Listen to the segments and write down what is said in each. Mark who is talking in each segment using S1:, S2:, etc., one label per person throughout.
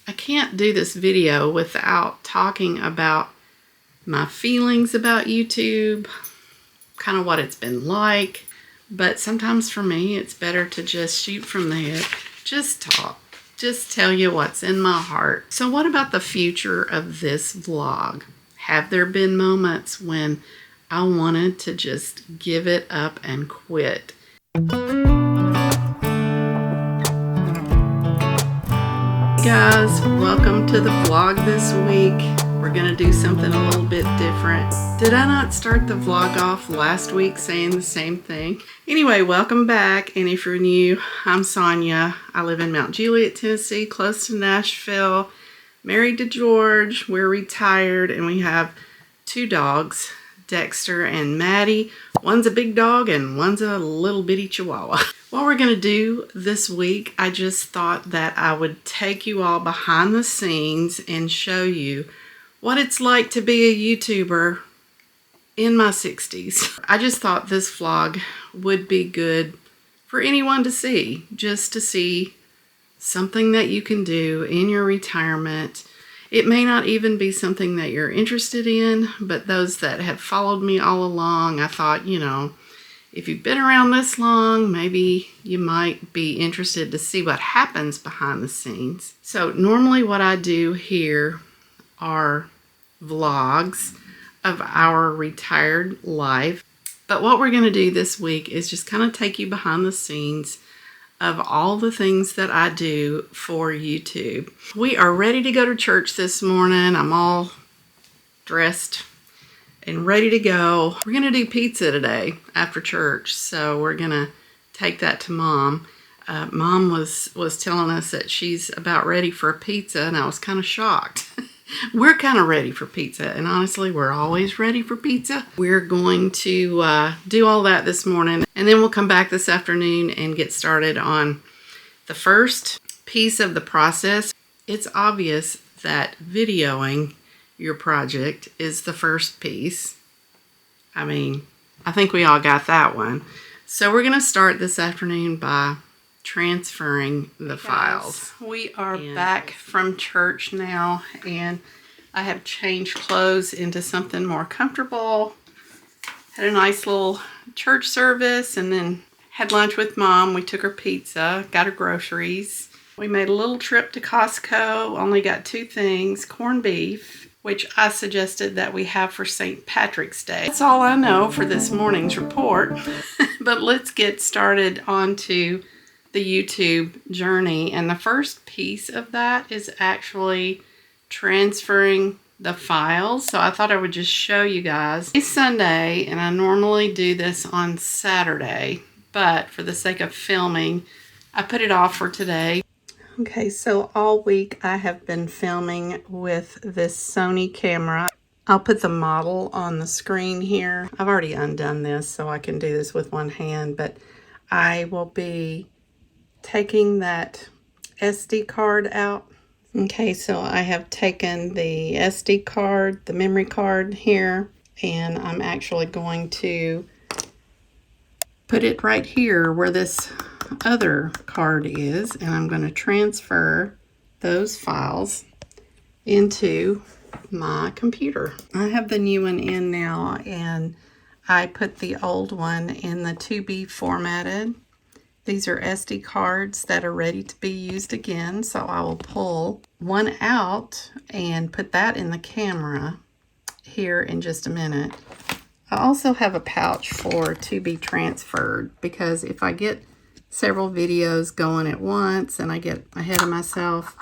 S1: I can't do this video without talking about my feelings about YouTube, kind of what it's been like. But sometimes for me, it's better to just shoot from the hip, just talk, just tell you what's in my heart. So what about the future of this vlog? Have there been moments when I wanted to just give it up and quit? Hey guys, welcome to the vlog this week. We're gonna do something a little bit different. Did I not start the vlog off last week saying the same thing? Anyway, welcome back. And if you're new, I'm Sonia. I live in Mount Juliet, Tennessee, close to Nashville. Married to George. We're retired and we have two dogs, Dexter and Maddie. One's a big dog and one's a little bitty chihuahua. What we're going to do this week, I just thought that I would take you all behind the scenes and show you what it's like to be a YouTuber in my 60s. I just thought this vlog would be good for anyone to see, just to see something that you can do in your retirement. It may not even be something that you're interested in, but those that have followed me all along, I thought, you know, if you've been around this long, maybe you might be interested to see what happens behind the scenes. So normally what I do here are vlogs of our retired life. But what we're going to do this week is just kind of take you behind the scenes of all the things that I do for YouTube. We are ready to go to church this morning. I'm all dressed and ready to go. We're going to do pizza today after church, so we're going to take that to Mom. Mom was telling us that she's about ready for a pizza, and I was kind of shocked. We're kind of ready for pizza, and honestly, we're always ready for pizza. We're going to do all that this morning, and then we'll come back this afternoon and get started on the first piece of the process. It's obvious that videoing your project is the first piece. I mean, I think we all got that one. So we're going to start this afternoon by transferring the files. We are back from church now, and I have changed clothes into something more comfortable. Had a nice little church service and then had lunch with Mom. We took her pizza, got her groceries. We made a little trip to Costco, only got two things, corned beef, which I suggested that we have for St. Patrick's Day. That's all I know for this morning's report. But let's get started onto the YouTube journey. And the first piece of that is actually transferring the files. So I thought I would just show you guys. It's Sunday, and I normally do this on Saturday, but for the sake of filming, I put it off for today. Okay, so all week I have been filming with this Sony camera. I'll put the model on the screen here. I've already undone this, so I can do this with one hand, but I will be taking that SD card out. Okay, so I have taken the SD card, the memory card here, and I'm actually going to put it right here where this other card is, and I'm going to transfer those files into my computer. I have the new one in now, and I put the old one in the to be formatted. These are SD cards that are ready to be used again, so I will pull one out and put that in the camera here in just a minute. I also have a pouch for to be transferred, because if I get several videos going at once and I get ahead of myself,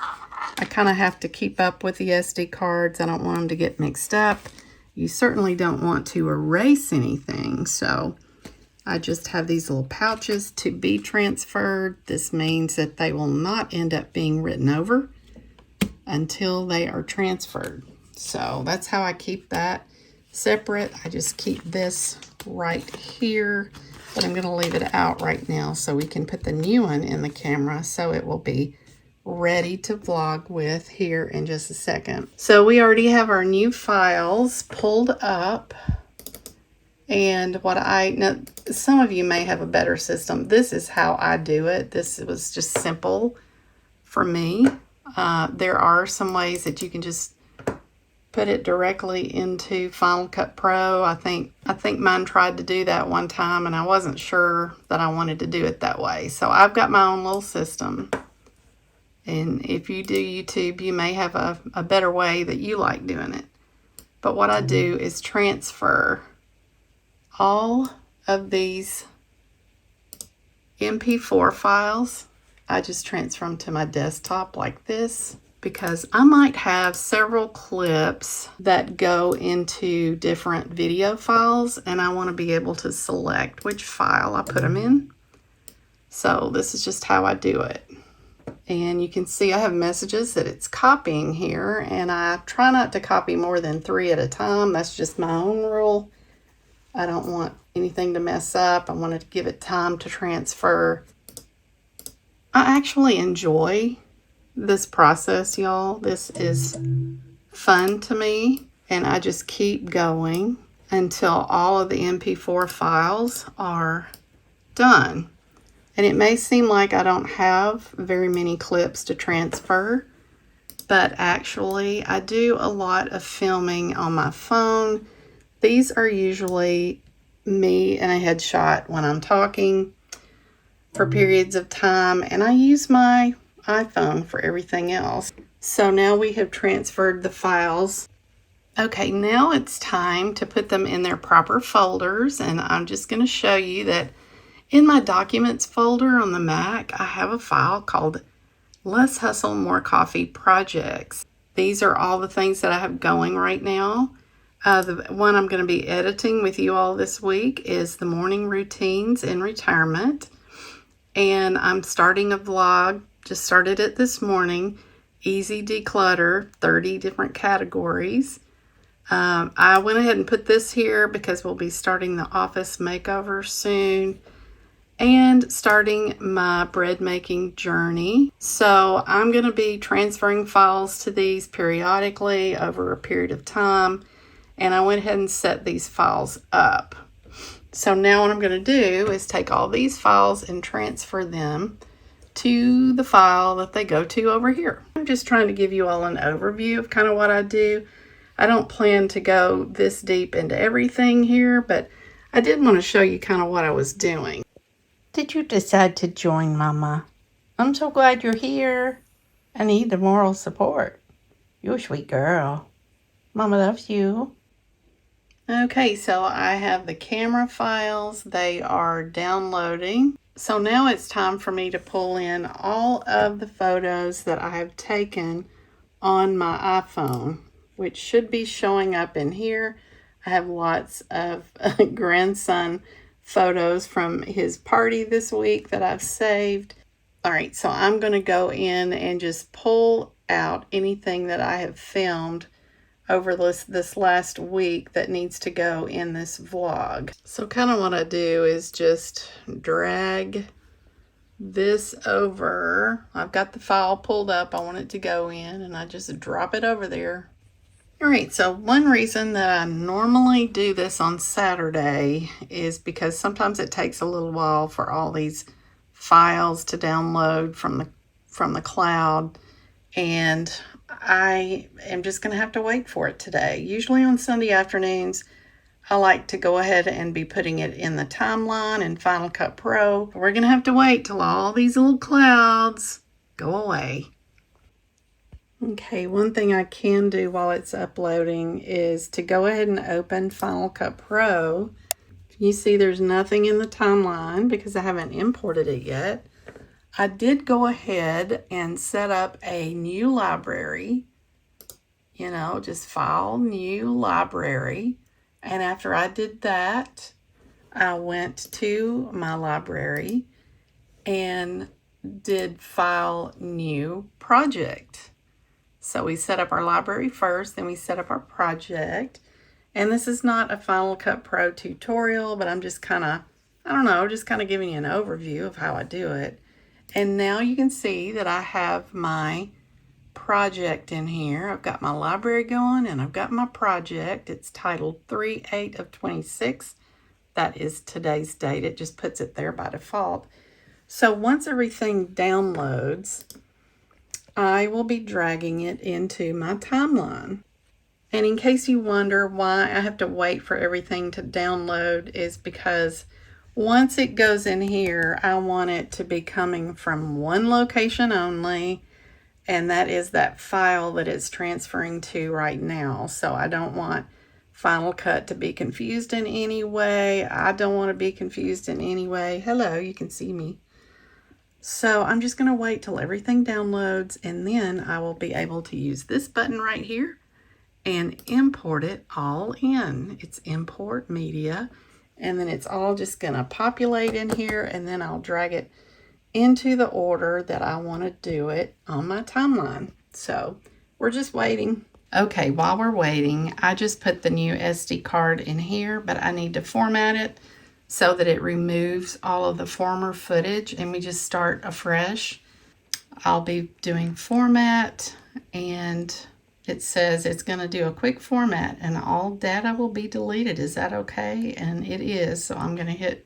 S1: I kind of have to keep up with the SD cards. I don't want them to get mixed up. You certainly don't want to erase anything, so I just have these little pouches to be transferred. This means that they will not end up being written over until they are transferred. So that's how I keep that separate. I just keep this right here, but I'm going to leave it out right now so we can put the new one in the camera, so it will be ready to vlog with here in just a second. So we already have our new files pulled up. And what now, some of you may have a better system. This is how I do it. This was just simple for me. There are some ways that you can just put it directly into Final Cut Pro. I think mine tried to do that one time, and I wasn't sure that I wanted to do it that way. So I've got my own little system. And if you do YouTube, you may have a better way that you like doing it. But what I do is transfer all of these MP4 files. I just transfer them to my desktop like this, because I might have several clips that go into different video files, and I want to be able to select which file I put them in. So this is just how I do it. And you can see I have messages that it's copying here, and I try not to copy more than 3 at a time. That's just my own rule. I don't want anything to mess up. I want to give it time to transfer. I actually enjoy this process, y'all. This is fun to me, and I just keep going until all of the MP4 files are done. And it may seem like I don't have very many clips to transfer, but actually I do a lot of filming on my phone. These are usually me in a headshot when I'm talking for periods of time, and I use my iPhone for everything else. So now we have transferred the files. Okay, now it's time to put them in their proper folders, and I'm just going to show you that in my Documents folder on the Mac, I have a file called Less Hustle, More Coffee Projects. These are all the things that I have going right now. The one I'm going to be editing with you all this week is the morning routines in retirement. And I'm starting a vlog, just started it this morning, easy declutter, 30 different categories. I went ahead and put this here because we'll be starting the office makeover soon and starting my bread making journey. So I'm going to be transferring files to these periodically over a period of time, and I went ahead and set these files up. So now what I'm going to do is take all these files and transfer them to the file that they go to over here. I'm just trying to give you all an overview of kind of what I do. I don't plan to go this deep into everything here, but I did want to show you kind of what I was doing. Did you decide to join Mama? I'm so glad you're here. I need the moral support. You're a sweet girl. Mama loves you. Okay, so I have the camera files. They are downloading. So now it's time for me to pull in all of the photos that I have taken on my iPhone, which should be showing up in here. I have lots of grandson photos from his party this week that I've saved. All right, so I'm going to go in and just pull out anything that I have filmed over this last week that needs to go in this vlog. So kind of what I do is just drag this over. I've got the file pulled up. I want it to go in, and I just drop it over there. All right, so one reason that I normally do this on Saturday is because sometimes it takes a little while for all these files to download from the cloud, and I am just going to have to wait for it today. Usually on Sunday afternoons, I like to go ahead and be putting it in the timeline in Final Cut Pro. We're going to have to wait till all these little clouds go away. Okay, one thing I can do while it's uploading is to go ahead and open Final Cut Pro. You see there's nothing in the timeline because I haven't imported it yet. I did go ahead and set up a new library, just file new library. And after I did that, I went to my library and did file new project. So we set up our library first, then we set up our project. And this is not a Final Cut Pro tutorial, but I'm just kind of giving you an overview of how I do it. And now you can see that I have my project in here. I've got my library going and I've got my project. It's titled 3/8 of 26. That is today's date. It just puts it there by default. So once everything downloads, I will be dragging it into my timeline. And in case you wonder why I have to wait for everything to download, is because once it goes in here, I want it to be coming from one location only, and that is that file that it's transferring to right now. So I don't want Final Cut to be confused in any way. I don't want to be confused in any way. Hello, you can see me. So I'm just going to wait till everything downloads, and then I will be able to use this button right here and import it all in. It's import media, and then it's all just going to populate in here, and then I'll drag it into the order that I want to do it on my timeline. So we're just waiting. Okay, while we're waiting, I just put the new SD card in here, but I need to format it so that it removes all of the former footage and we just start afresh. I'll be doing format, and it says it's going to do a quick format and all data will be deleted. Is that okay? And it is. So I'm going to hit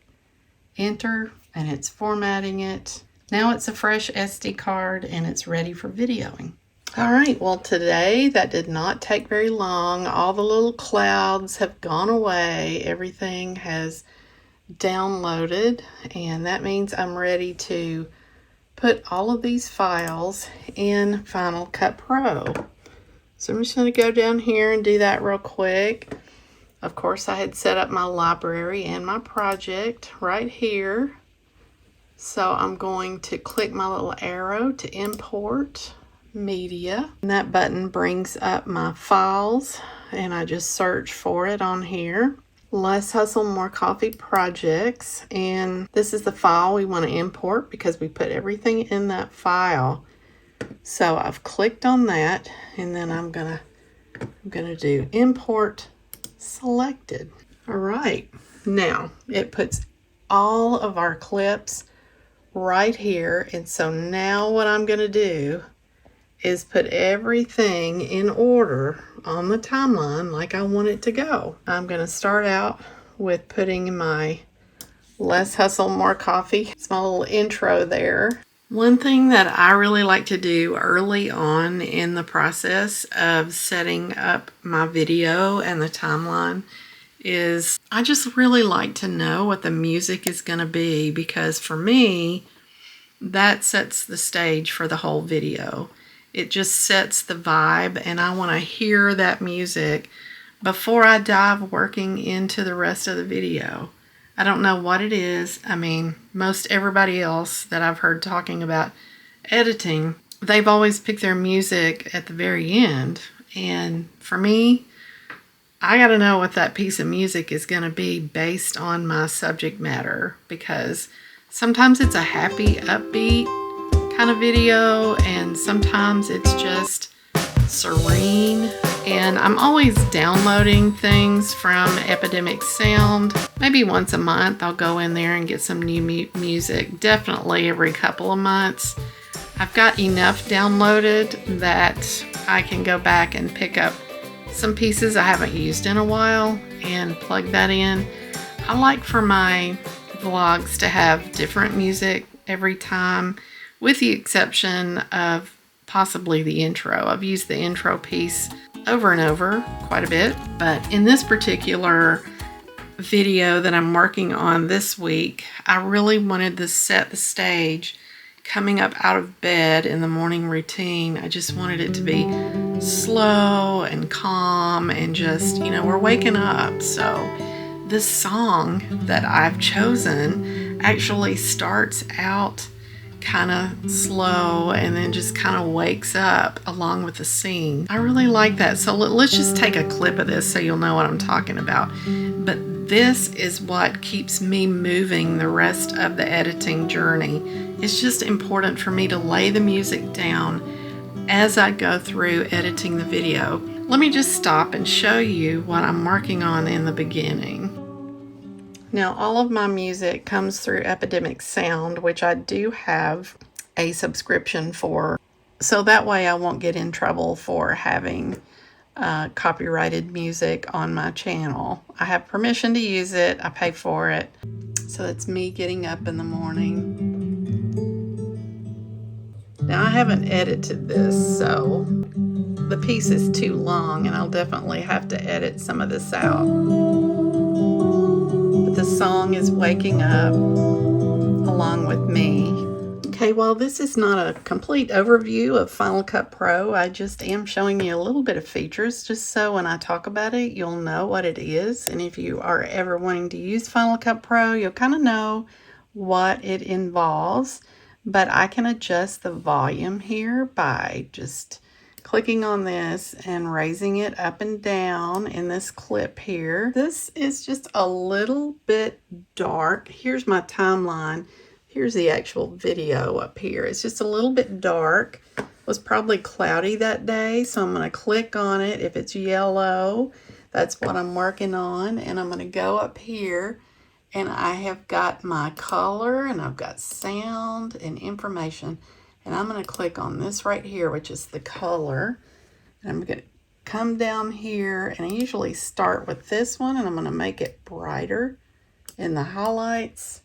S1: enter, and it's formatting it. Now it's a fresh SD card and it's ready for videoing. All right, well today that did not take very long. All the little clouds have gone away. Everything has downloaded, and that means I'm ready to put all of these files in Final Cut Pro. So I'm just going to go down here and do that real quick. Of course, I had set up my library and my project right here. So I'm going to click my little arrow to import media. And that button brings up my files, and I just search for it on here. Less Hustle, More Coffee projects. And this is the file we want to import because we put everything in that file. So I've clicked on that, and then I'm gonna do import selected. All right, now it puts all of our clips right here, and so now what I'm gonna do is put everything in order on the timeline like I want it to go. I'm gonna start out with putting my Less Hustle, More Coffee. It's my little intro there. One thing that I really like to do early on in the process of setting up my video and the timeline is I just really like to know what the music is going to be, because for me, that sets the stage for the whole video. It just sets the vibe, and I want to hear that music before I dive working into the rest of the video. I don't know what it is. I mean, most everybody else that I've heard talking about editing, they've always picked their music at the very end. And for me, I got to know what that piece of music is going to be based on my subject matter, because sometimes it's a happy, upbeat kind of video, and sometimes it's just serene. And I'm always downloading things from Epidemic Sound. Maybe once a month I'll go in there and get some new music. Definitely every couple of months. I've got enough downloaded that I can go back and pick up some pieces I haven't used in a while and plug that in. I like for my vlogs to have different music every time, with the exception of possibly the intro. I've used the intro piece over and over quite a bit, but in this particular video that I'm working on this week, I really wanted to set the stage coming up out of bed in the morning routine. I just wanted it to be slow and calm and just, you know, we're waking up. So this song that I've chosen actually starts out kind of slow and then just kind of wakes up along with the scene. I really like that. So let's just take a clip of this so you'll know what I'm talking about. But this is what keeps me moving the rest of the editing journey. It's just important for me to lay the music down as I go through editing the video. Let me just stop and show you what I'm working on in the beginning. Now, all of my music comes through Epidemic Sound, which I do have a subscription for. So that way I won't get in trouble for having copyrighted music on my channel. I have permission to use it. I pay for it. So it's me getting up in the morning. Now I haven't edited this, so the piece is too long and I'll definitely have to edit some of this out. But the song is waking up along with me. Okay, well, this is not a complete overview of Final Cut Pro. I just am showing you a little bit of features just so when I talk about it, you'll know what it is. And if you are ever wanting to use Final Cut Pro, you'll kind of know what it involves. But I can adjust the volume here by just clicking on this and raising it up and down in this clip here. This is just a little bit dark. Here's my timeline. Here's the actual video up here. It's just a little bit dark. It was probably cloudy that day, so I'm going to click on it. If it's yellow, that's what I'm working on. And I'm going to go up here, and I have got my color, and I've got sound and information. And I'm going to click on this right here, which is the color. And I'm going to come down here, and I usually start with this one, and I'm going to make it brighter in the highlights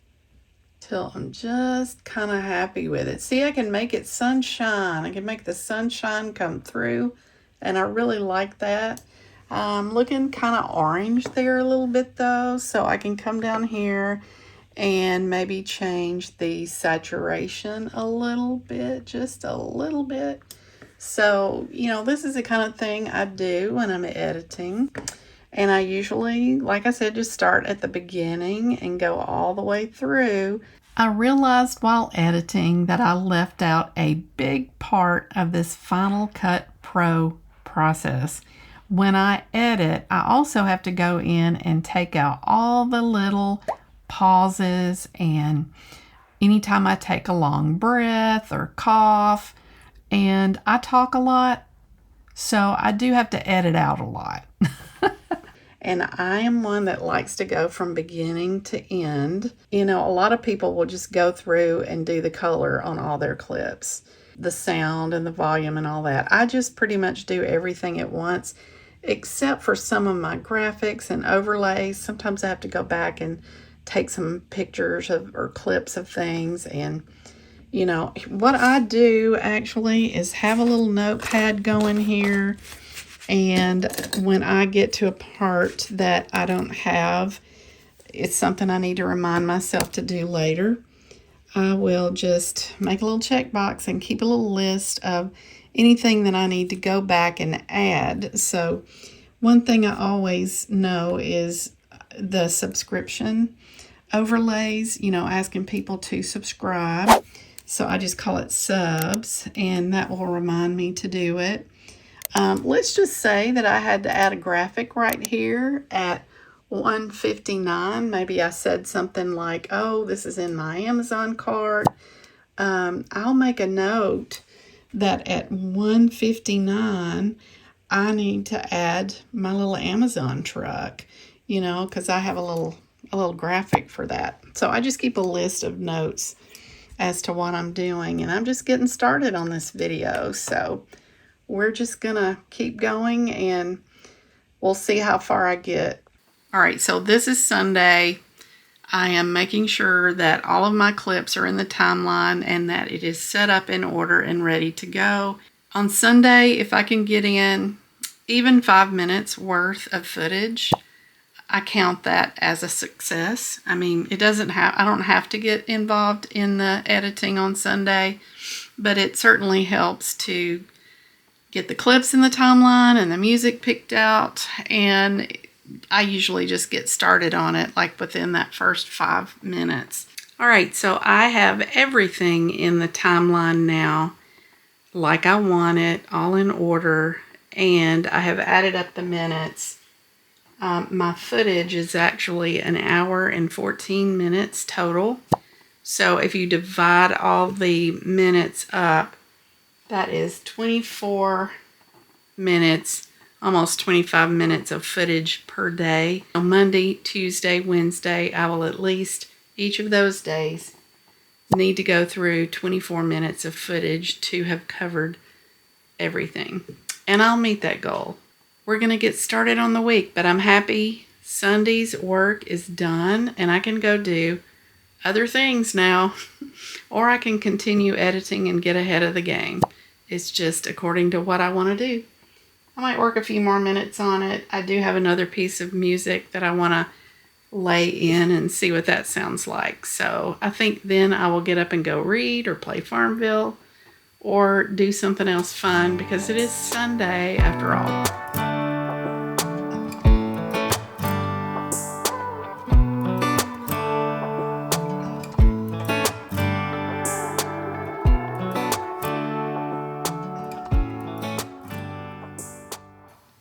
S1: till I'm just kind of happy with it. See, I can make it sunshine. I can make the sunshine come through, and I really like that. I'm looking kind of orange there a little bit though, so I can come down here and maybe change the saturation a little bit, just a little bit. So, you know, this is the kind of thing I do when I'm editing. And I usually, like I said, just start at the beginning and go all the way through. I realized while editing that I left out a big part of this Final Cut Pro process. When I edit, I also have to go in and take out all the little pauses and anytime I take a long breath or cough, and I talk a lot, so I do have to edit out a lot. And I am one that likes to go from beginning to end. You know, a lot of people will just go through and do the color on all their clips, the sound and the volume and all that. I just pretty much do everything at once, except for some of my graphics and overlays. Sometimes I have to go back and take some pictures of or clips of things. And, you know, what I do actually is have a little notepad going here. And when I get to a part that I don't have, it's something I need to remind myself to do later, I will just make a little checkbox and keep a little list of anything that I need to go back and add. So one thing I always know is the subscription overlays, you know, asking people to subscribe. So I just call it subs, and that will remind me to do it. Let's just say that I had to add a graphic right here at 159. Maybe I said something like, oh, this is in my Amazon cart. I'll make a note that at 159, I need to add my little Amazon truck, you know, because I have a little graphic for that. So I just keep a list of notes as to what I'm doing, and I'm just getting started on this video. So we're just gonna keep going and we'll see how far I get. All right, so this is Sunday. I am making sure that all of my clips are in the timeline and that it is set up in order and ready to go. On Sunday, if I can get in even 5 minutes worth of footage, I count that as a success. I mean, I don't have to get involved in the editing on Sunday, but it certainly helps to get the clips in the timeline and the music picked out, and I usually just get started on it like within that first 5 minutes. All right, so I have everything in the timeline now like I want it, all in order, and I have added up the minutes. My footage is actually 1 hour and 14 minutes total. So if you divide all the minutes up, that is 24 minutes, almost 25 minutes of footage per day. On Monday, Tuesday, Wednesday, I will at least, each of those days, need to go through 24 minutes of footage to have covered everything. And I'll meet that goal. We're going to get started on the week, but I'm happy Sunday's work is done and I can go do other things now. or I can continue editing and get ahead of the game. It's just according to what I want to do. I might work a few more minutes on it. I do have another piece of music that I want to lay in and see what that sounds like. So I think then I will get up and go read or play Farmville or do something else fun because it is Sunday after all.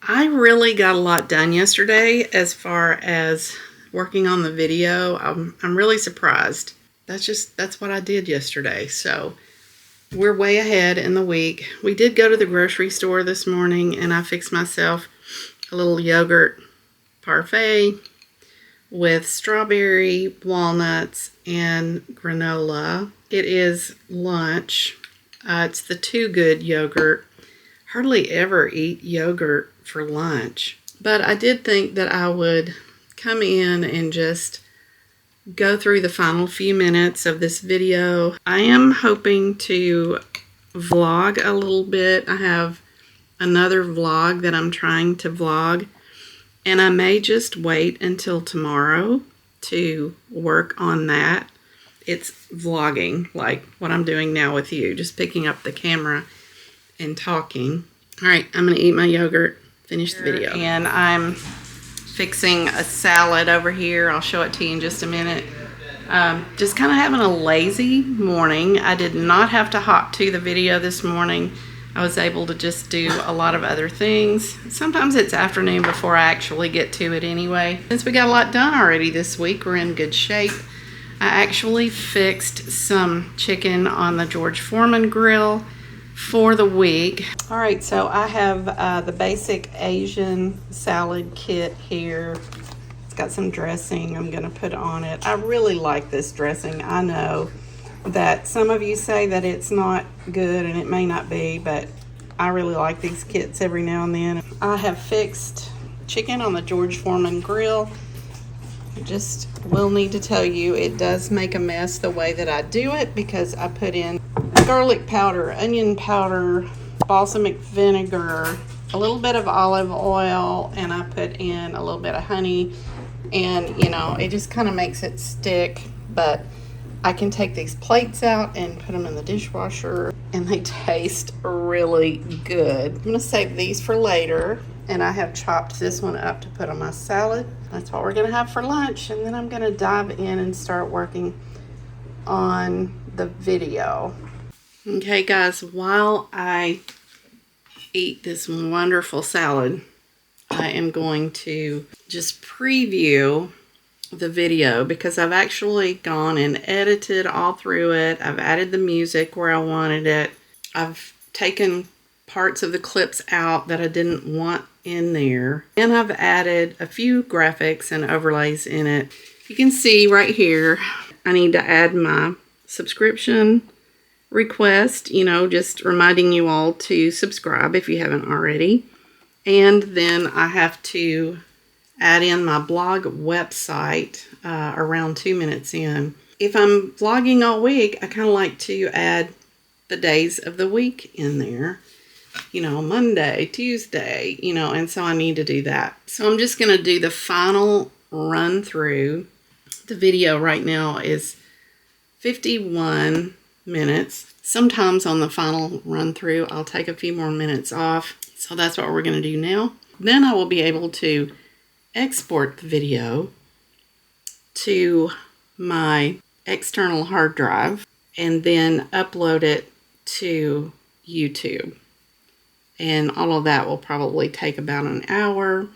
S1: I really got a lot done yesterday as far as working on the video. I'm really surprised. That's what I did yesterday. So we're way ahead in the week. We did go to the grocery store this morning and I fixed myself a little yogurt parfait with strawberry, walnuts, and granola. It is lunch. It's the Too Good yogurt. Hardly ever eat yogurt for lunch, but I did think that I would come in and just go through the final few minutes of this video. I am hoping to vlog a little bit. I have another vlog that I'm trying to vlog, and I may just wait until tomorrow to work on that. It's vlogging like what I'm doing now with you, just picking up the camera and talking. All right, I'm gonna eat my yogurt, finish the video. And I'm fixing a salad over here. I'll show it to you in just a minute. Just kind of having a lazy morning. I did not have to hop to the video this morning. I was able to just do a lot of other things. Sometimes it's afternoon before I actually get to it anyway. Since we got a lot done already this week, we're in good shape. I actually fixed some chicken on the George Foreman grill for the week. All right, so I have the basic Asian salad kit here. It's got some dressing I'm gonna put on it. I really like this dressing. I know that some of you say that it's not good, and it may not be, but I really like these kits every now and then. I have fixed chicken on the George Foreman grill. I just will need to tell you, it does make a mess the way that I do it because I put in garlic powder, onion powder, balsamic vinegar, a little bit of olive oil, and I put in a little bit of honey, and you know, it just kind of makes it stick. But I can take these plates out and put them in the dishwasher, and they taste really good. I'm gonna save these for later, and I have chopped this one up to put on my salad. That's what we're gonna have for lunch, and then I'm gonna dive in and start working on the video. Okay guys, while I eat this wonderful salad, I am going to just preview the video because I've actually gone and edited all through it. I've added the music where I wanted it. I've taken parts of the clips out that I didn't want in there. And I've added a few graphics and overlays in it. You can see right here, I need to add my subscription request, you know, just reminding you all to subscribe if you haven't already. And then I have to add in my blog website around 2 minutes in. If I'm vlogging all week, I kind of like to add the days of the week in there. You know, Monday, Tuesday, you know, and so I need to do that. So I'm just going to do the final run through. The video right now is 51 minutes. Sometimes on the final run through, I'll take a few more minutes off. So that's what we're going to do now. Then I will be able to export the video to my external hard drive and then upload it to YouTube. And all of that will probably take about an hour.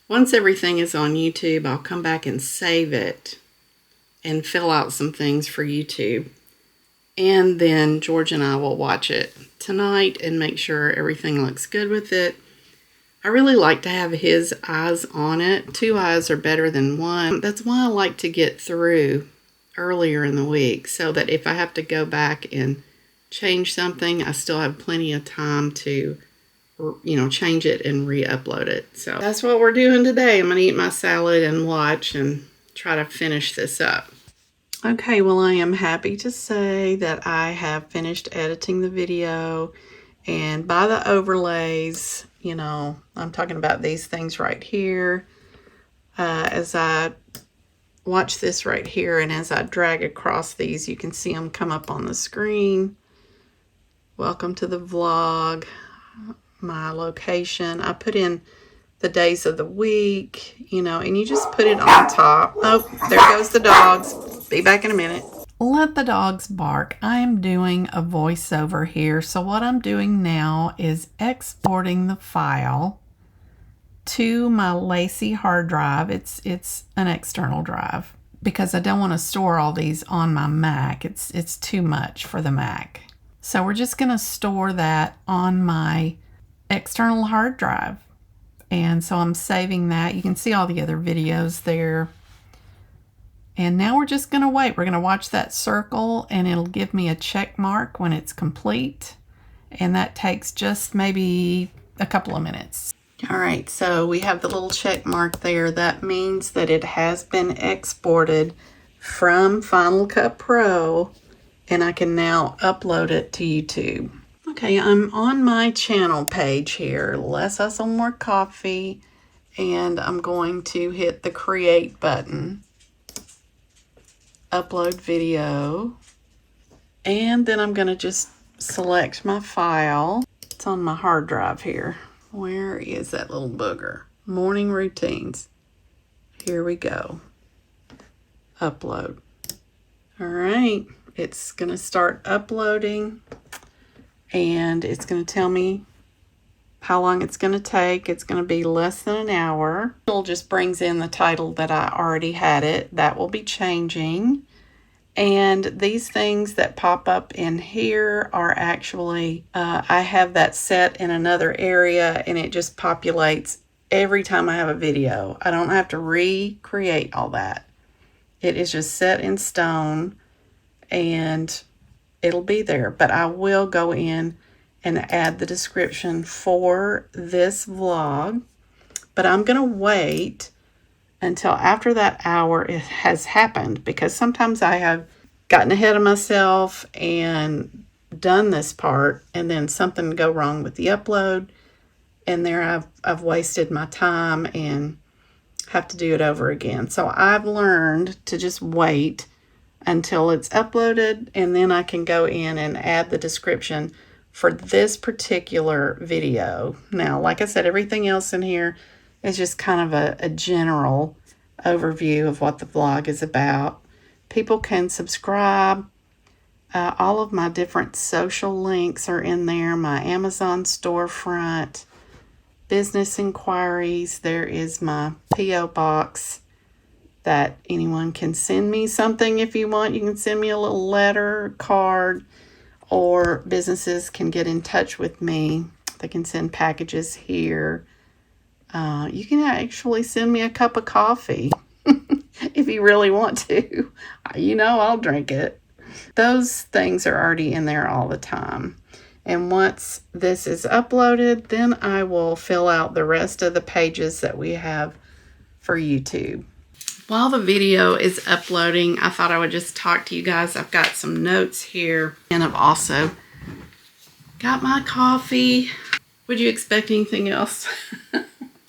S1: Once everything is on YouTube, I'll come back and save it and fill out some things for YouTube. And then George and I will watch it tonight and make sure everything looks good with it. I really like to have his eyes on it. 2 eyes are better than one. That's why I like to get through earlier in the week so that if I have to go back and change something, I still have plenty of time to, you know, change it and re-upload it. So that's what we're doing today. I'm going to eat my salad and watch and try to finish this up. Okay, well, I am happy to say that I have finished editing the video, and by the overlays, you know, I'm talking about these things right here. As I watch this right here, and as I drag across these, you can see them come up on the screen. Welcome to the vlog, my location. I put in the days of the week, you know, and you just put it on top. Oh, there goes the dogs. Be back in a minute. Let the dogs bark. I am doing a voiceover here. So what I'm doing now is exporting the file to my Lacy hard drive. It's an external drive because I don't want to store all these on my Mac. It's too much for the Mac. So we're just going to store that on my external hard drive. And so I'm saving that. You can see all the other videos there. And now we're just going to wait. We're going to watch that circle, and it'll give me a check mark when it's complete. And that takes just maybe a couple of minutes. All right, so we have the little check mark there. That means that it has been exported from Final Cut Pro, and I can now upload it to YouTube. Okay, I'm on my channel page here. Less hustle, more coffee. And I'm going to hit the create button. Upload video. And then I'm going to just select my file. It's on my hard drive here. Where is that little booger? Morning routines. Here we go. Upload. All right, it's going to start uploading. And it's going to tell me how long it's going to take. It's going to be less than an hour. It just brings in the title that I already had it. That will be changing. And these things that pop up in here are actually, I have that set in another area, and it just populates every time I have a video. I don't have to recreate all that. It is just set in stone, and it'll be there. But I will go in and add the description for this vlog. But I'm going to wait until after that hour it has happened, because sometimes I have gotten ahead of myself and done this part, and then something go wrong with the upload, and there I've wasted my time and have to do it over again. So I've learned to just wait until it's uploaded, and then I can go in and add the description for this particular video. Now, like I said, everything else in here is just kind of a general overview of what the vlog is about. People can subscribe. All of my different social links are in there. My Amazon storefront, business inquiries. There is my P.O. box that anyone can send me something if you want. You can send me a little letter, card, or businesses can get in touch with me. They can send packages here. You can actually send me a cup of coffee if you really want to. You know, I'll drink it. Those things are already in there all the time. And once this is uploaded, then I will fill out the rest of the pages that we have for YouTube. While the video is uploading, I thought I would just talk to you guys. I've got some notes here, and I've also got my coffee. Would you expect anything else?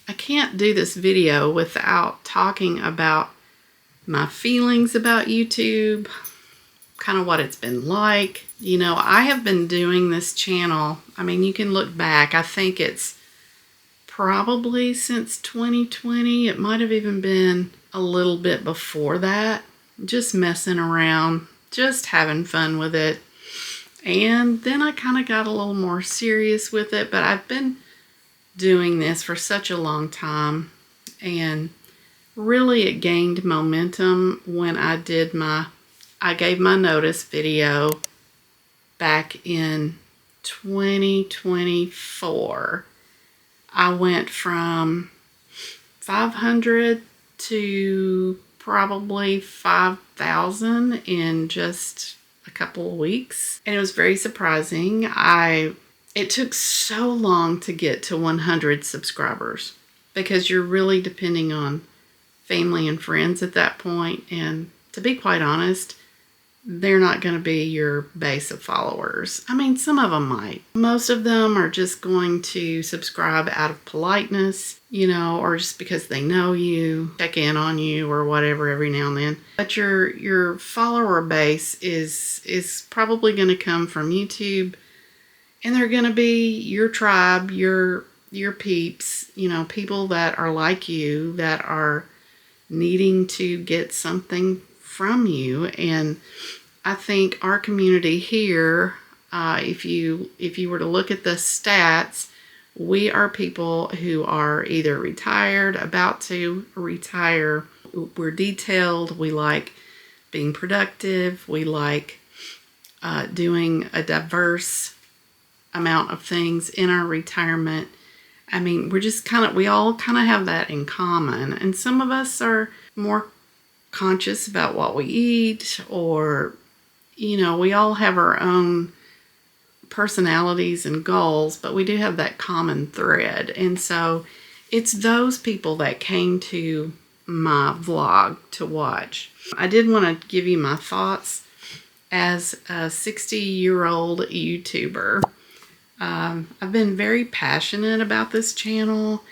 S1: I can't do this video without talking about my feelings about YouTube, kind of what it's been like. You know, I have been doing this channel. I mean, you can look back. I think it's probably since 2020. It might have even been a little bit before that. Just messing around, just having fun with it. And then I kind of got a little more serious with it, but I've been doing this for such a long time, and really it gained momentum when I gave my notice video back in 2024. I went from 500 to probably 5,000 in just a couple of weeks. And it was very surprising. It took so long to get to 100 subscribers because you're really depending on family and friends at that point. And to be quite honest, they're not going to be your base of followers. I mean, some of them might. Most of them are just going to subscribe out of politeness, or just because they know you, check in on you or whatever every now and then. But your follower base is probably going to come from YouTube, and they're going to be your tribe, your peeps, people that are like you, that are needing to get something from you. And I think our community here, if you were to look at the stats, we are people who are either retired, about to retire. We're detailed. We like being productive. We like doing a diverse amount of things in our retirement. I mean, we all kind of have that in common. And some of us are more conscious about what we eat, or, we all have our own personalities and goals, but we do have that common thread. And so it's those people that came to my vlog to watch. I did want to give you my thoughts as a 60-year-old YouTuber. I've been very passionate about this channel,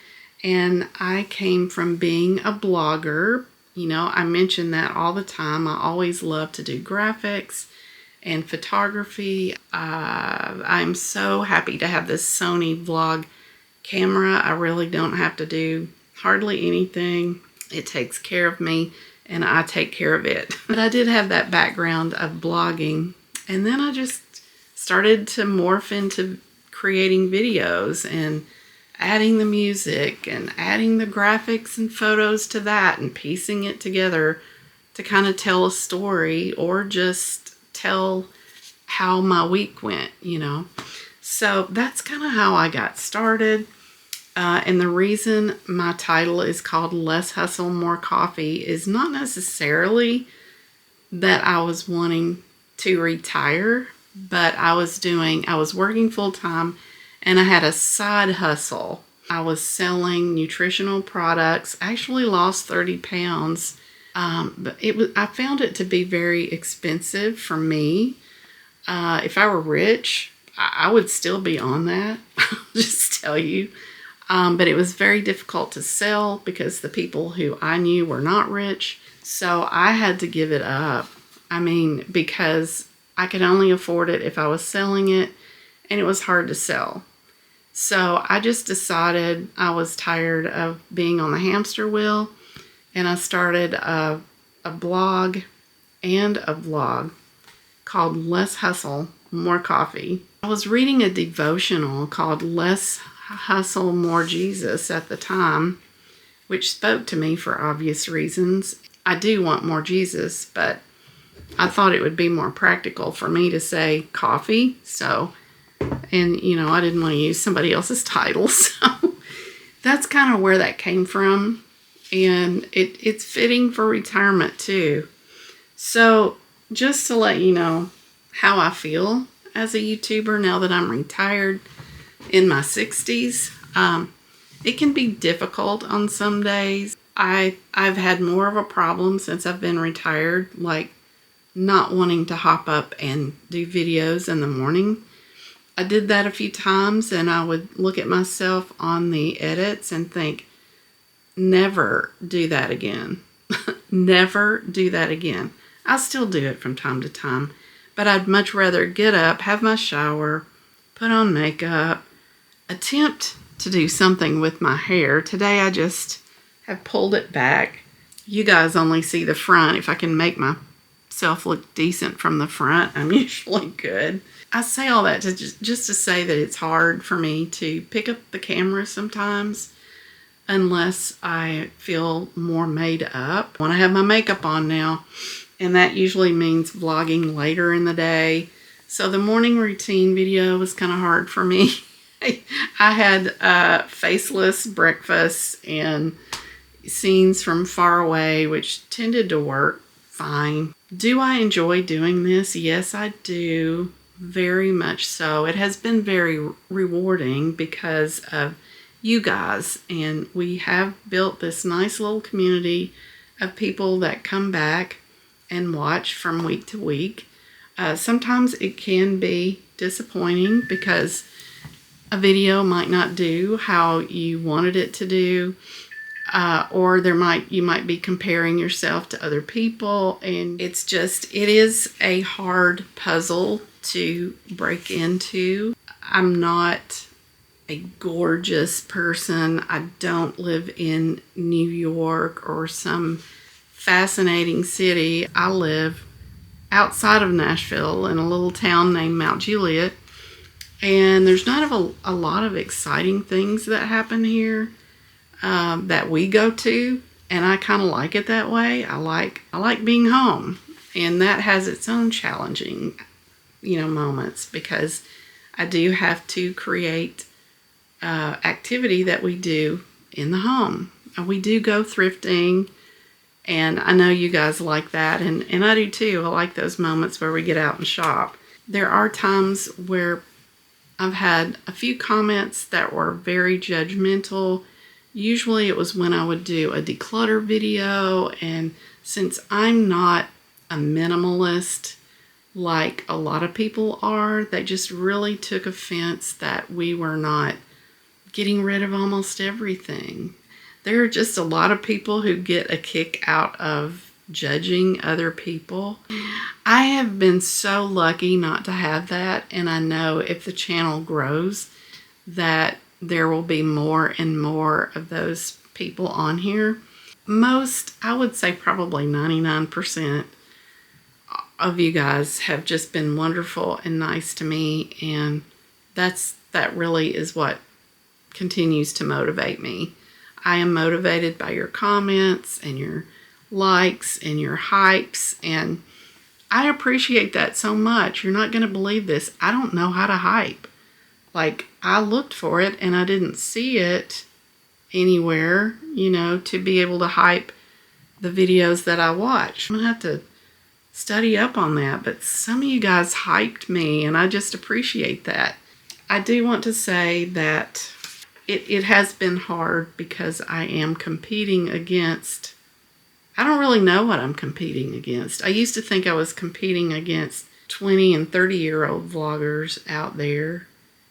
S1: and I came from being a blogger. I mention that all the time. I always love to do graphics and photography. I'm so happy to have this Sony vlog camera. I really don't have to do hardly anything. It takes care of me, and I take care of it. But I did have that background of blogging, and then I just started to morph into creating videos and adding the music and adding the graphics and photos to that and piecing it together to kind of tell a story or just tell how my week went, So that's kind of how I got started. And the reason my title is called Less Hustle, More Coffee is not necessarily that I was wanting to retire, but I was working full time, and I had a side hustle. I was selling nutritional products. I actually lost 30 pounds. But I found it to be very expensive for me. If I were rich, I would still be on that. I'll just tell you. But it was very difficult to sell because the people who I knew were not rich. So I had to give it up. Because I could only afford it if I was selling it, and it was hard to sell. So I just decided I was tired of being on the hamster wheel, and I started a blog and a vlog called Less Hustle, More Coffee. I was reading a devotional called Less Hustle, More Jesus at the time, which spoke to me for obvious reasons. I do want more Jesus, but I thought it would be more practical for me to say coffee. I didn't want to use somebody else's title. So that's kind of where that came from. And it's fitting for retirement too. So just to let you know how I feel as a YouTuber now that I'm retired in my 60s, it can be difficult on some days. I've had more of a problem since I've been retired, like not wanting to hop up and do videos in the morning. I did that a few times, and I would look at myself on the edits and think, never do that again. Never do that again. I still do it from time to time, but I'd much rather get up, have my shower, put on makeup, attempt to do something with my hair. Today I just have pulled it back. You guys only see the front. If I can make myself look decent from the front, I'm usually good. I say all that to just to say that it's hard for me to pick up the camera sometimes unless I feel more made up. When I have my makeup on now, and that usually means vlogging later in the day. So the morning routine video was kind of hard for me. I had faceless breakfast and scenes from far away, which tended to work fine. Do I enjoy doing this? Yes, I do. Very much so. It has been very rewarding because of you guys, and we have built this nice little community of people that come back and watch from week to week. Sometimes it can be disappointing because a video might not do how you wanted it to do, or you might be comparing yourself to other people, and it is a hard puzzle to break into. I'm not a gorgeous person. I don't live in New York or some fascinating city. I live outside of Nashville in a little town named Mount Juliet, and there's not a lot of exciting things that happen here that we go to, and I kind of like it that way. I like being home, and that has its own challenging, moments, because I do have to create activity that we do in the home. We do go thrifting, and I know you guys like that, and I do too. I like those moments where we get out and shop. There are times where I've had a few comments that were very judgmental. Usually it was when I would do a declutter video, and since I'm not a minimalist like a lot of people are, they just really took offense that we were not getting rid of almost everything. There are just a lot of people who get a kick out of judging other people. I have been so lucky not to have that, and I know if the channel grows that there will be more and more of those people on here. Most, I would say probably 99% of you guys have just been wonderful and nice to me, and that really is what continues to motivate me. I am motivated by your comments and your likes and your hypes, and I appreciate that so much. You're not going to believe this. I don't know how to hype. Like, I looked for it and I didn't see it anywhere, to be able to hype the videos that I watch. I'm going to have to study up on that, but some of you guys hyped me, and I just appreciate that. I do want to say that it has been hard because I am competing against, I don't really know what I'm competing against. I used to think I was competing against 20 and 30-year-old vloggers out there,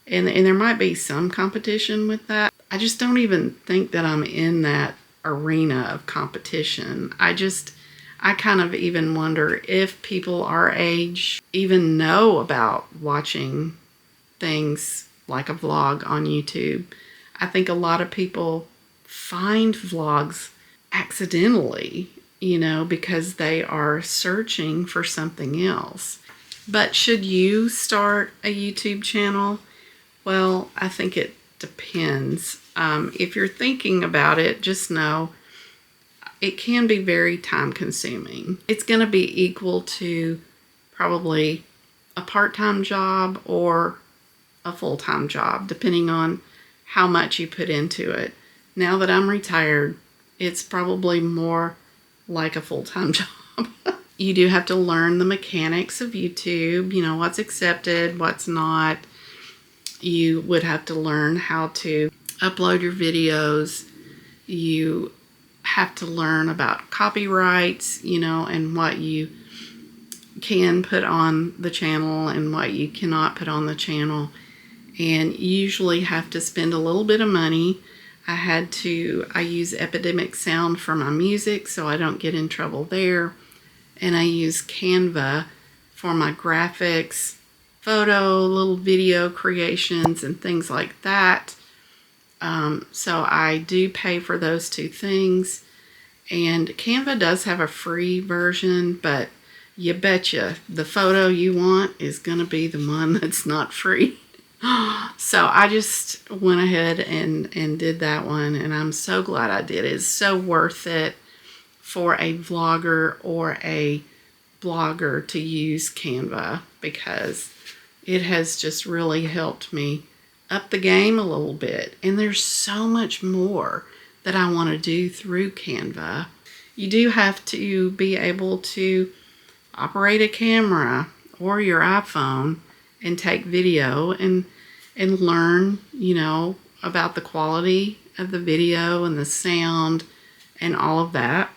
S1: and there might be some competition with that. I just don't even think that I'm in that arena of competition. I kind of even wonder if people our age even know about watching things like a vlog on YouTube. I think a lot of people find vlogs accidentally, because they are searching for something else. But should you start a YouTube channel? Well, I think it depends. If you're thinking about it, just know it can be very time consuming. It's going to be equal to probably a part-time job or a full-time job, depending on how much you put into it. Now that I'm retired, it's probably more like a full-time job. You do have to learn the mechanics of YouTube, what's accepted, what's not. You would have to learn how to upload your videos. You have to learn about copyrights, and what you can put on the channel and what you cannot put on the channel. And you usually have to spend a little bit of money. I use Epidemic sound for my music so I don't get in trouble there. And I use Canva for my graphics, photo, little video creations, and things like that. So I do pay for those two things. And Canva does have a free version, but you betcha the photo you want is going to be the one that's not free. So I just went ahead and did that one, and I'm so glad I did. It's so worth it for a vlogger or a blogger to use Canva, because it has just really helped me up the game a little bit. And there's so much more that I want to do through Canva. You do have to be able to operate a camera or your iPhone and take video and learn, about the quality of the video and the sound and all of that.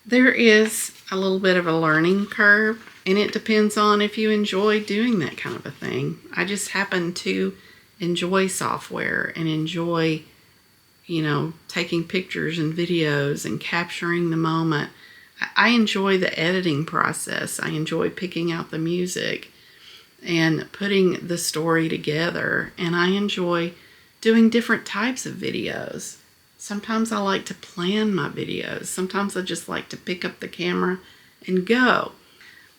S1: There is a little bit of a learning curve, and it depends on if you enjoy doing that kind of a thing. I just happen to enjoy software and enjoy, taking pictures and videos and capturing the moment. I enjoy the editing process. I enjoy picking out the music and putting the story together, and I enjoy doing different types of videos. Sometimes I like to plan my videos. Sometimes I just like to pick up the camera and go.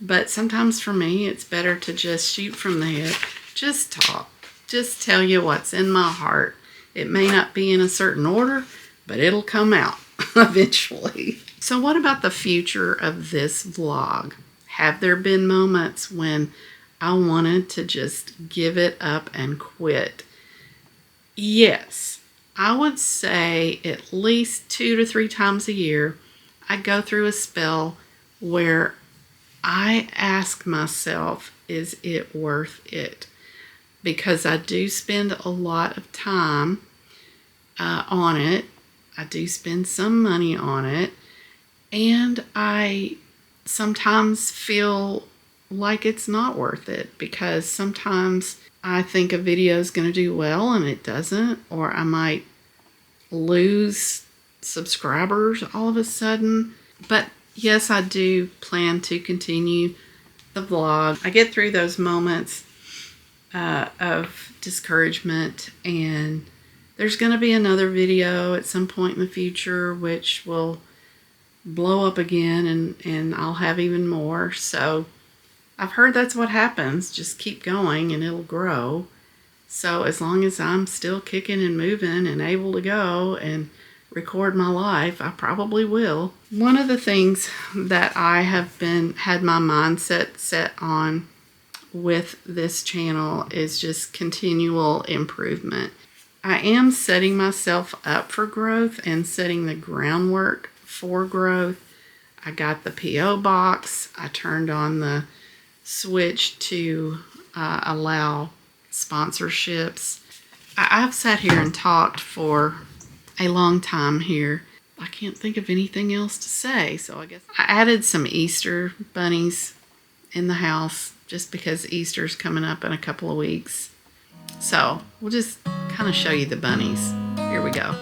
S1: But sometimes for me, it's better to just shoot from the hip, just talk, just tell you what's in my heart. It may not be in a certain order, but it'll come out eventually. So what about the future of this vlog? Have there been moments when I wanted to just give it up and quit? Yes. I would say at least 2 to 3 times a year, I go through a spell where I ask myself, is it worth it? Because I do spend a lot of time on it. I do spend some money on it. And I sometimes feel like it's not worth it, because sometimes I think a video is going to do well and it doesn't, or I might lose subscribers all of a sudden. But yes, I do plan to continue the vlog. I get through those moments of discouragement, and there's going to be another video at some point in the future which will blow up again, and I'll have even more. So I've heard that's what happens. Just keep going and it'll grow. So as long as I'm still kicking and moving and able to go and record my life, I probably will. One of the things that I have had my mindset set on with this channel is just continual improvement. I am setting myself up for growth and setting the groundwork for growth. I got the P.O. box. I turned on the switch to allow sponsorships. I've sat here and talked for a long time here. I can't think of anything else to say, so I guess I added some Easter bunnies in the house just because Easter's coming up in a couple of weeks. So we'll just kind of show you the bunnies. Here we go.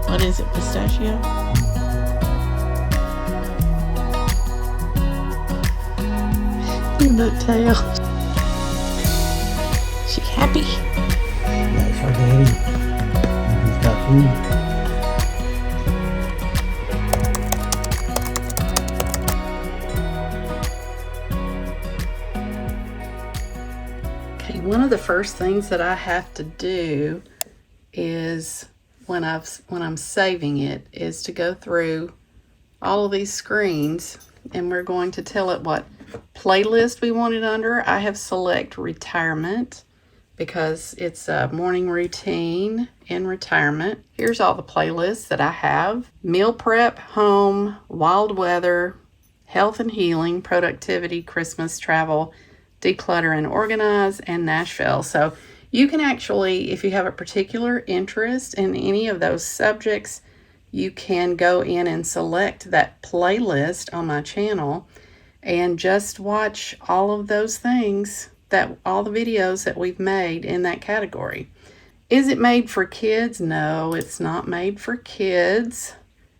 S1: What is it, pistachio? The tail. She happy?
S2: That's her daddy. He's got food.
S1: Okay, one of the first things that I have to do is when I'm saving it is to go through all of these screens, and we're going to tell it what playlist we want it under. I have select retirement because it's a morning routine in retirement. Here's all the playlists that I have: meal prep, home, wild weather, health and healing, productivity, Christmas, travel, declutter and organize, and Nashville. So you can actually, if you have a particular interest in any of those subjects, you can go in and select that playlist on my channel and just watch all of those things, that all the videos that we've made in that category. Is it made for kids? No, it's not made for kids.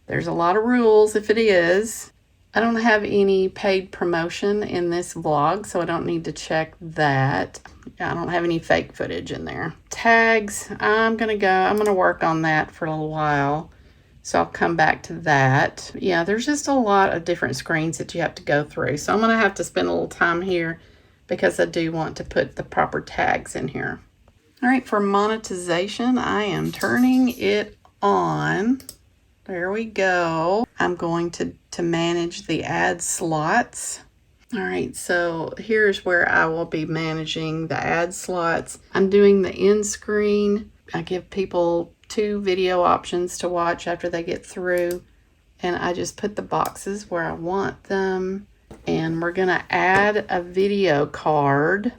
S1: There's a lot of rules if it is. I don't have any paid promotion in this vlog, so I don't need to check that. I don't have any fake footage in there. Tags, I'm gonna work on that for a little while, so I'll come back to that. Yeah, there's just a lot of different screens that you have to go through, so I'm gonna have to spend a little time here because I do want to put the proper tags in here. All right, for monetization, I am turning it on. There we go. I'm going to manage the ad slots. All right, so here's where I will be managing the ad slots. I'm doing the end screen. I give people 2 video options to watch after they get through, and I just put the boxes where I want them. And we're gonna add a video card.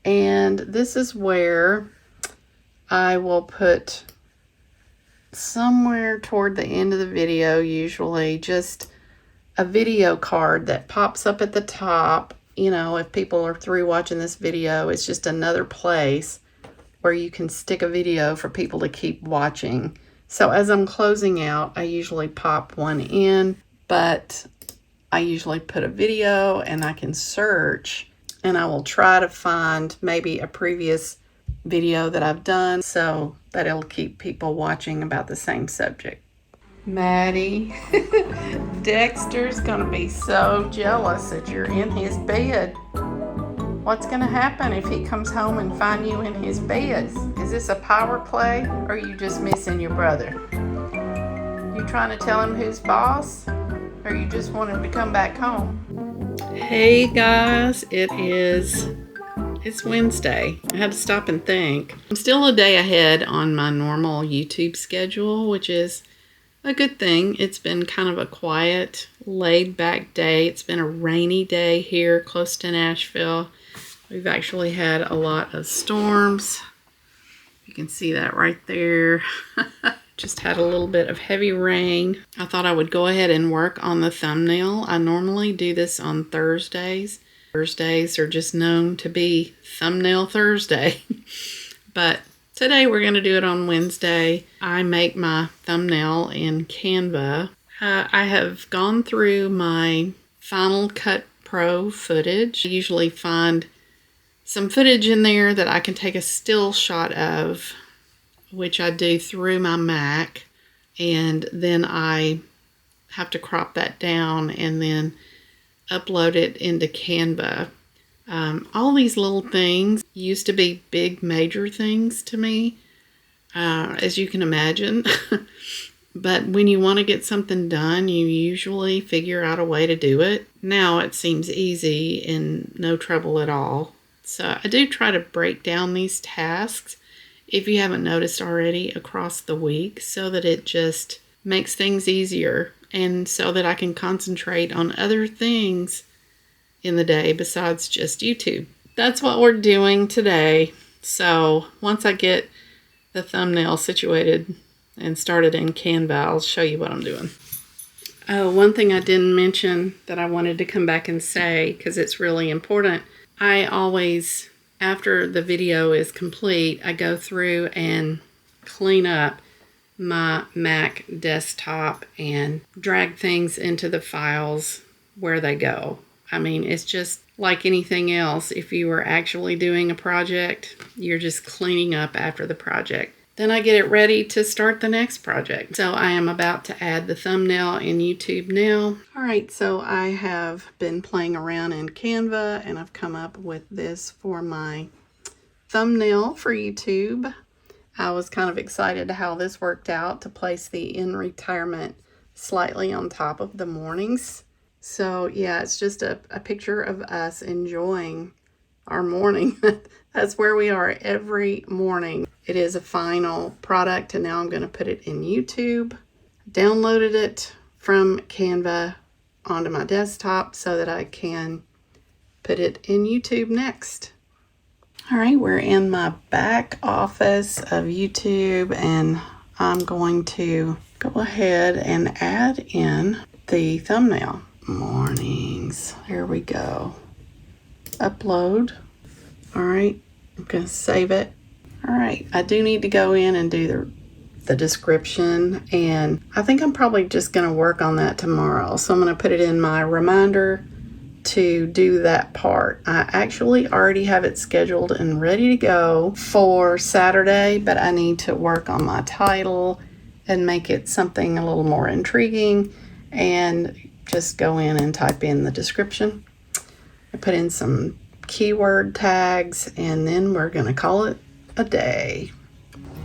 S1: And this is where I will put somewhere toward the end of the video, usually just a video card that pops up at the top. You know, if people are through watching this video, it's just another place where you can stick a video for people to keep watching. So as I'm closing out, I usually pop one in, but I usually put a video and I can search, and I will try to find maybe a previous video that I've done so that it'll keep people watching about the same subject. Maddie, Dexter's gonna be so jealous that you're in his bed. What's gonna happen if he comes home and find you in his bed? Is this a power play, or are you just missing your brother? You trying to tell him who's boss, or you just want him to come back home? Hey guys, it's Wednesday. I had to stop and think. I'm still a day ahead on my normal YouTube schedule, which is a good thing. It's been kind of a quiet, laid-back day. It's been a rainy day here close to Nashville. We've actually had a lot of storms. You can see that right there. Just had a little bit of heavy rain. I thought I would go ahead and work on the thumbnail. I normally do this on Thursdays. Thursdays are just known to be Thumbnail Thursday. But today we're going to do it on Wednesday. I make my thumbnail in Canva. I have gone through my Final Cut Pro footage. I usually find some footage in there that I can take a still shot of, which I do through my Mac, and then I have to crop that down and then upload it into Canva. All these little things used to be big major things to me, as you can imagine. But when you want to get something done, you usually figure out a way to do it. Now it seems easy and no trouble at all. So I do try to break down these tasks, if you haven't noticed already, across the week, so that it just makes things easier, and so that I can concentrate on other things in the day besides just YouTube. That's what we're doing today. So once I get the thumbnail situated and started in Canva, I'll show you what I'm doing. Oh, one thing I didn't mention that I wanted to come back and say, because it's really important. I always, after the video is complete, I go through and clean up my Mac desktop and drag things into the files where they go. I mean, it's just like anything else. If you were actually doing a project, you're just cleaning up after the project. Then I get it ready to start the next project. So I am about to add the thumbnail in YouTube now. All right, so I have been playing around in Canva and I've come up with this for my thumbnail for YouTube. I was kind of excited how this worked out to place the in retirement slightly on top of the mornings. So yeah, it's just a picture of us enjoying our morning. That's where we are every morning. It is a final product and now I'm going to put it in YouTube. Downloaded it from Canva onto my desktop so that I can put it in YouTube next. All right, we're in my back office of YouTube and I'm going to go ahead and add in the thumbnail. Mornings. There we go. Upload. All right, I'm going to save it. All right, I do need to go in and do the description, and I think I'm probably just going to work on that tomorrow. So I'm going to put it in my reminder to do that part. I actually already have it scheduled and ready to go for Saturday, but I need to work on my title and make it something a little more intriguing and just go in and type in the description. I put in some keyword tags and then we're going to call it a day.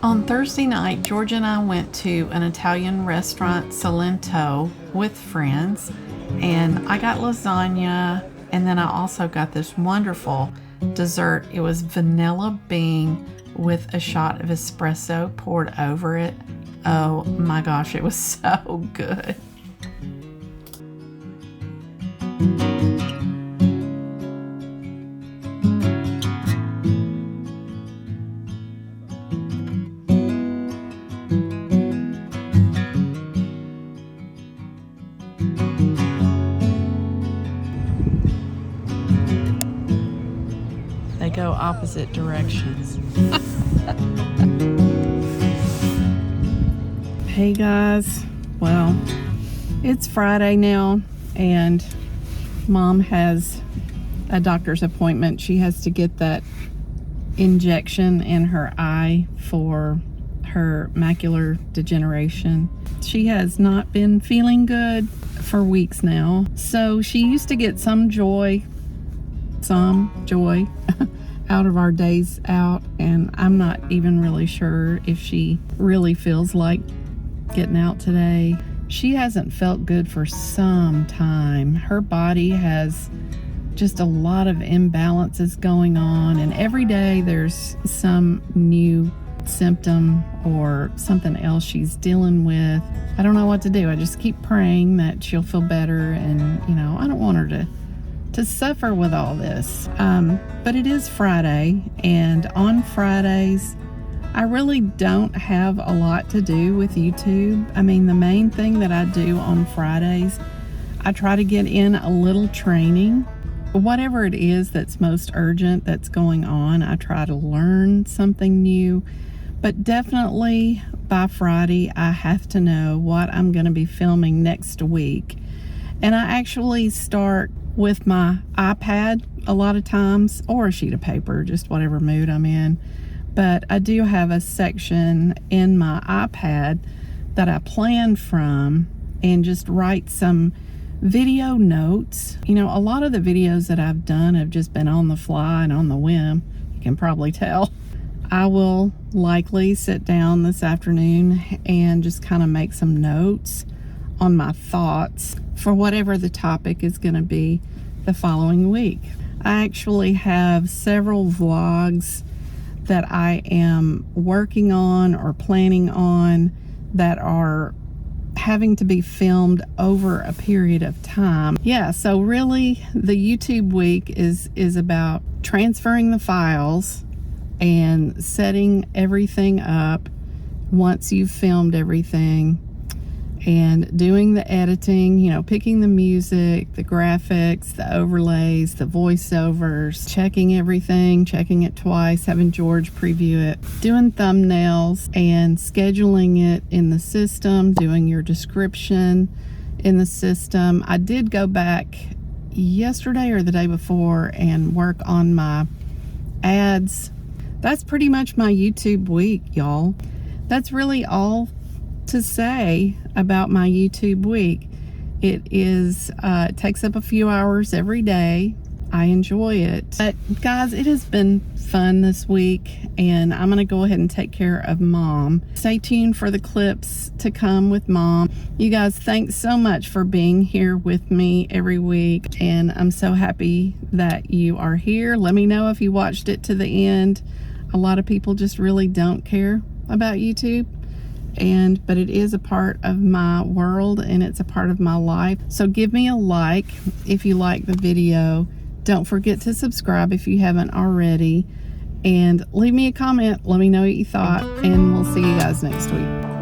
S3: On Thursday night, George and I went to an Italian restaurant, Salento, with friends, and I got lasagna, and then I also got this wonderful dessert. It was vanilla bean with a shot of espresso poured over it. Oh my gosh, it was so good. They go opposite directions.
S1: Hey guys, well, it's Friday now and Mom has a doctor's appointment. She has to get that injection in her eye for her macular degeneration. She has not been feeling good for weeks now. So she used to get some joy out of our days out, and I'm not even really sure if she really feels like getting out today. She hasn't felt good for some time. Her body has just a lot of imbalances going on, and every day there's some new symptom or something else she's dealing with. I don't know what to do. I just keep praying that she'll feel better, and I don't want her to suffer with all this. But it is Friday, and on Fridays I really don't have a lot to do with YouTube. I mean, the main thing that I do on Fridays, I try to get in a little training. Whatever it is that's most urgent that's going on, I try to learn something new. But definitely by Friday, I have to know what I'm going to be filming next week. And I actually start with my iPad a lot of times, or a sheet of paper, just whatever mood I'm in. But I do have a section in my iPad that I plan from and just write some video notes. A lot of the videos that I've done have just been on the fly and on the whim. You can probably tell. I will likely sit down this afternoon and just kind of make some notes on my thoughts for whatever the topic is going to be the following week. I actually have several vlogs that I am working on or planning on that are having to be filmed over a period of time. Yeah, so really the YouTube week is about transferring the files and setting everything up once you've filmed everything, and doing the editing, picking the music, the graphics, the overlays, the voiceovers, checking everything, checking it twice, having George preview it, doing thumbnails and scheduling it in the system, doing your description in the system. I did go back yesterday or the day before and work on my ads. That's pretty much my YouTube week, y'all. that's really all to say about my YouTube week. It takes up a few hours every day. I enjoy it. But guys, it has been fun this week, and I'm gonna go ahead and take care of Mom. Stay tuned for the clips to come with Mom. You guys, thanks so much for being here with me every week, and I'm so happy that you are here. Let me know if you watched it to the end. A lot of people just really don't care about YouTube, but it is a part of my world and it's a part of my life. So give me a like if you like the video. Don't forget to subscribe if you haven't already, and leave me a comment. Let me know what you thought, and we'll see you guys next week.